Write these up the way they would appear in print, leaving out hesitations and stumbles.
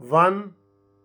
1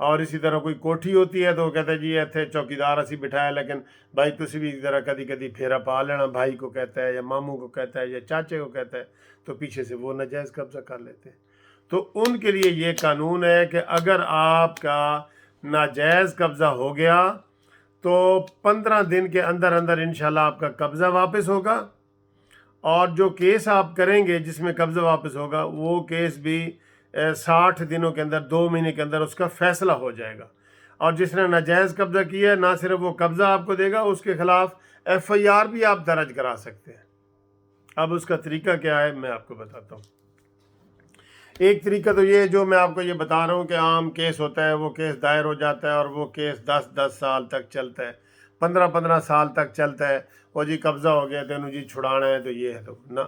اور اسی طرح کوئی کوٹھی ہوتی ہے تو وہ کہتا ہے جی ایتھے چوکیدار اسی بٹھایا لیکن بھائی تسی بھی ذرا کدی کدی پھیرا پا لینا، بھائی کو کہتا ہے یا ماموں کو کہتا ہے یا چاچے کو کہتا ہے، تو پیچھے سے وہ ناجائز قبضہ کر لیتے ہیں۔ تو ان کے لیے یہ قانون ہے کہ اگر آپ کا ناجائز قبضہ ہو گیا تو 15 دن کے اندر اندر انشاءاللہ آپ کا قبضہ واپس ہوگا، اور جو کیس آپ کریں گے جس میں قبضہ واپس ہوگا وہ کیس بھی 60 دنوں کے اندر، 2 مہینے کے اندر اس کا فیصلہ ہو جائے گا۔ اور جس نے ناجائز قبضہ کیا ہے نہ صرف وہ قبضہ آپ کو دے گا، اس کے خلاف FIR بھی آپ درج کرا سکتے ہیں۔ اب اس کا طریقہ کیا ہے میں آپ کو بتاتا ہوں۔ ایک طریقہ تو یہ جو میں آپ کو یہ بتا رہا ہوں کہ عام کیس ہوتا ہے، وہ کیس دائر ہو جاتا ہے اور وہ کیس 10 سال تک چلتا ہے، 15 سال تک چلتا ہے، وہ جی قبضہ ہو گیا تو جی چھڑانا ہے تو یہ ہے تو نہ۔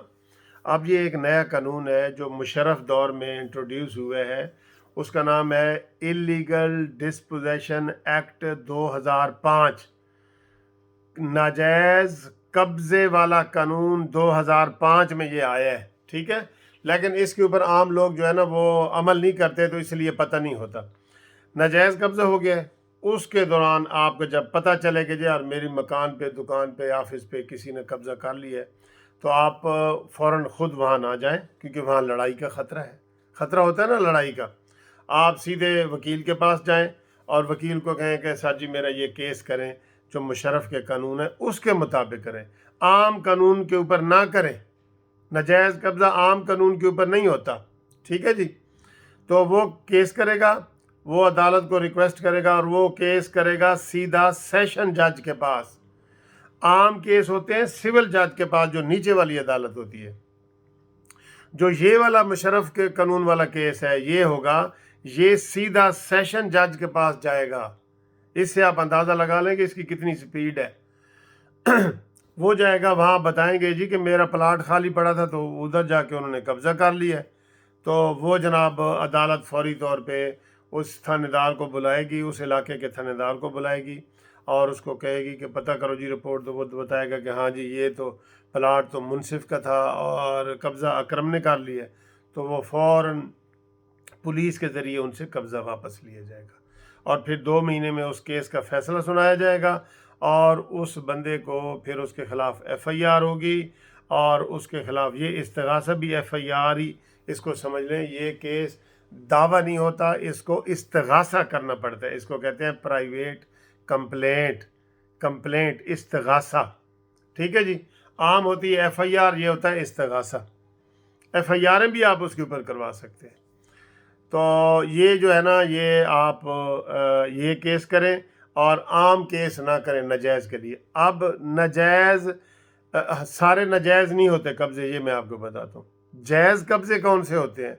اب یہ ایک نیا قانون ہے جو مشرف دور میں انٹروڈیوس ہوئے ہے، اس کا نام ہے اللیگل ڈسپوزیشن ایکٹ 2005۔ ناجائز قبضے والا قانون 2005 میں یہ آیا ہے، ٹھیک ہے، لیکن اس کے اوپر عام لوگ جو ہے نا وہ عمل نہیں کرتے تو اس لیے پتہ نہیں ہوتا۔ ناجائز قبضہ ہو گیا ہے، اس کے دوران آپ کو جب پتہ چلے کہ جی یار میری مکان پہ، دکان پہ، آفس پہ کسی نے قبضہ کر لیا ہے، تو آپ فوراً خود وہاں نہ جائیں، کیونکہ وہاں لڑائی کا خطرہ ہے۔ خطرہ ہوتا ہے نا لڑائی کا۔ آپ سیدھے وکیل کے پاس جائیں اور وکیل کو کہیں کہ سر جی میرا یہ کیس کریں، جو مشرف کے قانون ہے اس کے مطابق کریں، عام قانون کے اوپر نہ کریں۔ ناجائز قبضہ عام قانون کے اوپر نہیں ہوتا، ٹھیک ہے جی۔ تو وہ کیس کرے گا، وہ عدالت کو ریکویسٹ کرے گا اور وہ کیس کرے گا سیدھا سیشن جج کے پاس۔ عام کیس ہوتے ہیں سول جج کے پاس جو نیچے والی عدالت ہوتی ہے۔ جو یہ والا مشرف کے قانون والا کیس ہے یہ ہوگا، یہ سیدھا سیشن جج کے پاس جائے گا۔ اس سے آپ اندازہ لگا لیں کہ اس کی کتنی سپیڈ ہے۔ وہ جائے گا، وہاں بتائیں گے جی کہ میرا پلاٹ خالی پڑا تھا تو ادھر جا کے انہوں نے قبضہ کر لیا ہے، تو وہ جناب عدالت فوری طور پہ اس تھانے دار کو بلائے گی، اس علاقے کے تھانے دار کو بلائے گی اور اس کو کہے گی کہ پتہ کرو جی رپورٹ دو۔ وہ بتائے گا کہ ہاں جی یہ تو پلاٹ تو منصف کا تھا اور قبضہ اکرم نے کر لیا ہے، تو وہ فوراً پولیس کے ذریعے ان سے قبضہ واپس لیا جائے گا، اور پھر 2 مہینے میں اس کیس کا فیصلہ سنایا جائے گا، اور اس بندے کو پھر اس کے خلاف FIR ہوگی، اور اس کے خلاف یہ استغاثہ بھی FIR ہی اس کو سمجھ لیں۔ یہ کیس دعویٰ نہیں ہوتا، اس کو استغاثہ کرنا پڑتا ہے، اس کو کہتے ہیں پرائیویٹ کمپلینٹ استغاثہ، ٹھیک ہے جی۔ عام ہوتی ہے FIR، یہ ہوتا ہے استغاثہ۔ FIR بھی آپ اس کے اوپر کروا سکتے ہیں۔ تو یہ جو ہے نا یہ آپ یہ کیس کریں اور عام کیس نہ کریں ناجائز کے لیے۔ اب ناجائز سارے ناجائز نہیں ہوتے قبضے، یہ میں آپ کو بتاتا ہوں۔ جائز قبضے کون سے ہوتے ہیں؟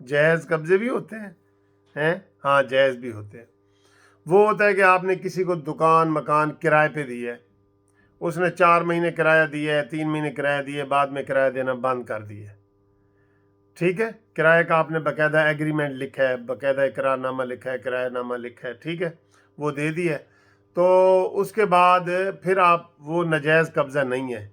جائز قبضے بھی ہوتے ہیں، ہاں جائز بھی ہوتے ہیں۔ وہ ہوتا ہے کہ آپ نے کسی کو دکان مکان کرائے پہ دی ہے، اس نے 4 مہینے کرایہ دیا ہے، 3 مہینے کرایہ دیے، بعد میں کرایہ دینا بند کر دیا ہے، ٹھیک ہے۔ کرائے کا آپ نے باقاعدہ ایگریمنٹ لکھا ہے، باقاعدہ اقرار نامہ لکھا ہے، کرایہ نامہ لکھا ہے، ٹھیک ہے، وہ دے دیا ہے۔ تو اس کے بعد پھر آپ وہ ناجائز قبضہ نہیں ہے،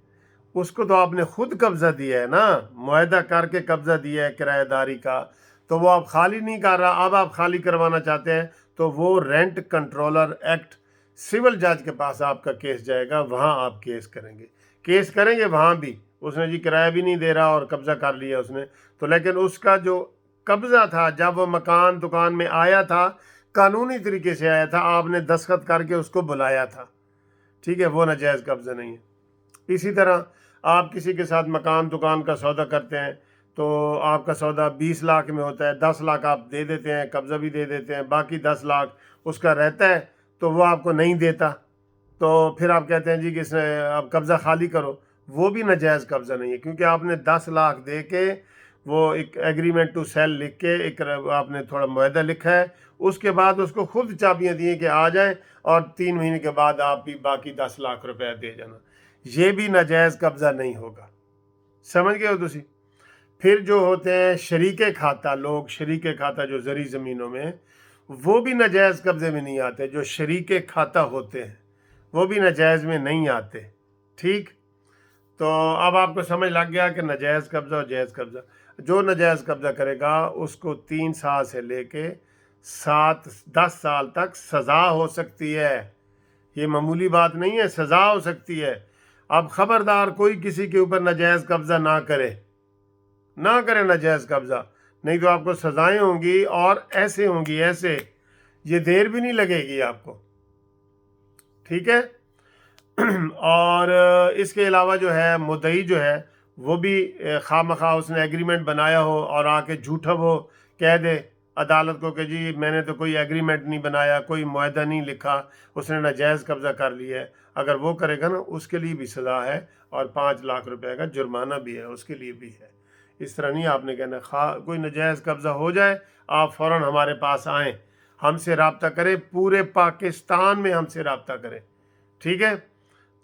اس کو تو آپ نے خود قبضہ دیا ہے نا، معاہدہ کر کے قبضہ دیا ہے کرایہ داری کا، تو وہ آپ خالی نہیں کر رہا، اب آپ خالی کروانا چاہتے ہیں تو وہ رینٹ کنٹرولر ایکٹ سول جج کے پاس آپ کا کیس جائے گا، وہاں آپ کیس کریں گے وہاں بھی۔ اس نے جی کرایہ بھی نہیں دے رہا اور قبضہ کر لیا اس نے، تو لیکن اس کا جو قبضہ تھا جب وہ مکان دکان میں آیا تھا قانونی طریقے سے آیا تھا، آپ نے دستخط کر کے اس کو بلایا تھا، ٹھیک ہے، وہ ناجائز قبضہ نہیں ہے۔ اسی طرح آپ کسی کے ساتھ مکان دکان کا سودا کرتے ہیں تو آپ کا سودا 20 لاکھ میں ہوتا ہے، 10 لاکھ آپ دے دیتے ہیں، قبضہ بھی دے دیتے ہیں، باقی 10 لاکھ اس کا رہتا ہے تو وہ آپ کو نہیں دیتا، تو پھر آپ کہتے ہیں جی کہ اس نے آپ قبضہ خالی کرو، وہ بھی ناجائز قبضہ نہیں ہے، کیونکہ آپ نے 10 لاکھ دے کے وہ ایک ایگریمنٹ ٹو سیل لکھ کے ایک آپ نے تھوڑا معاہدہ لکھا ہے، اس کے بعد اس کو خود چابیاں دیے کہ آ جائیں اور 3 مہینے کے بعد آپ بھی باقی 10 لاکھ روپے دے جانا، یہ بھی ناجائز قبضہ نہیں ہوگا۔ سمجھ گئے ہو تسی؟ پھر جو ہوتے ہیں شریک کھاتہ، لوگ شریک کھاتہ جو زرعی زمینوں میں، وہ بھی ناجائز قبضے میں نہیں آتے، جو شریک کھاتہ ہوتے ہیں وہ بھی ناجائز میں نہیں آتے، ٹھیک۔ تو اب آپ کو سمجھ لگ گیا کہ ناجائز قبضہ اور جائز قبضہ۔ جو ناجائز قبضہ کرے گا اس کو 3 سال سے لے کے 10 سال تک سزا ہو سکتی ہے. یہ معمولی بات نہیں ہے، سزا ہو سکتی ہے. اب خبردار کوئی کسی کے اوپر ناجائز قبضہ نہ کرے ناجائز قبضہ، نہیں تو آپ کو سزائیں ہوں گی اور ایسے ہوں گی، ایسے یہ دیر بھی نہیں لگے گی آپ کو. ٹھیک ہے. اور اس کے علاوہ جو ہے مدعی جو ہے وہ بھی خواہ مخواہ اس نے ایگریمنٹ بنایا ہو اور آ کے جھوٹا وہ کہہ دے عدالت کو کہ جی میں نے تو کوئی ایگریمنٹ نہیں بنایا، کوئی معاہدہ نہیں لکھا، اس نے ناجائز قبضہ کر لیا ہے، اگر وہ کرے گا نا اس کے لیے بھی سزا ہے اور 5 لاکھ روپے کا جرمانہ بھی ہے، اس کے لیے بھی ہے. اس طرح نہیں آپ نے کہنا کوئی ناجائز قبضہ ہو جائے آپ فوراً ہمارے پاس آئیں، ہم سے رابطہ کریں، پورے پاکستان میں ہم سے رابطہ کریں. ٹھیک ہے.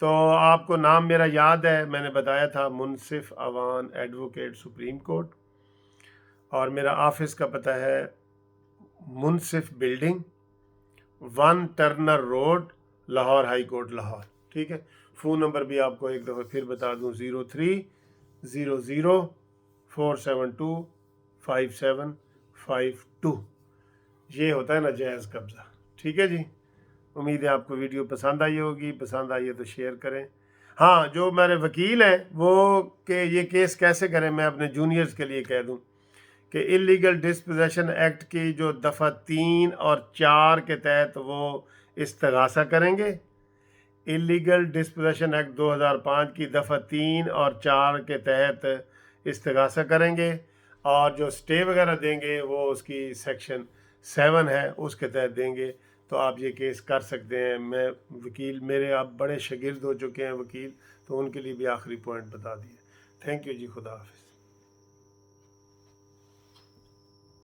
تو آپ کو نام میرا یاد ہے، میں نے بتایا تھا، Munsif Awan advocate supreme court, اور میرا آفس کا پتہ ہے Munsif building 1 Turner road, Lahore high court Lahore. ٹھیک ہے. فون نمبر بھی آپ کو ایک دفعہ پھر بتا دوں، 03004752. یہ ہوتا ہے ناجائز قبضہ. ٹھیک ہے جی. امید ہے آپ کو ویڈیو پسند آئی ہوگی، پسند آئی ہے تو شیئر کریں. ہاں، جو میرے وکیل ہیں وہ کہ یہ کیس کیسے کریں، میں اپنے جونیئرز کے لیے کہہ دوں کہ اللیگل ڈسپوزیشن ایکٹ کی جو دفعہ 3 اور 4 کے تحت وہ استغاثہ کریں گے. اللیگل ڈسپوزیشن ایکٹ 2005 کی دفعہ 3 اور 4 کے تحت استغاثہ کریں گے، اور جو سٹے وغیرہ دیں گے وہ اس کی سیکشن 7 ہے اس کے تحت دیں گے. تو آپ یہ کیس کر سکتے ہیں. میں وکیل، میرے اب بڑے شاگرد ہو چکے ہیں وکیل، تو ان کے لیے بھی آخری پوائنٹ بتا دیا. تھینک یو جی. خدا حافظ.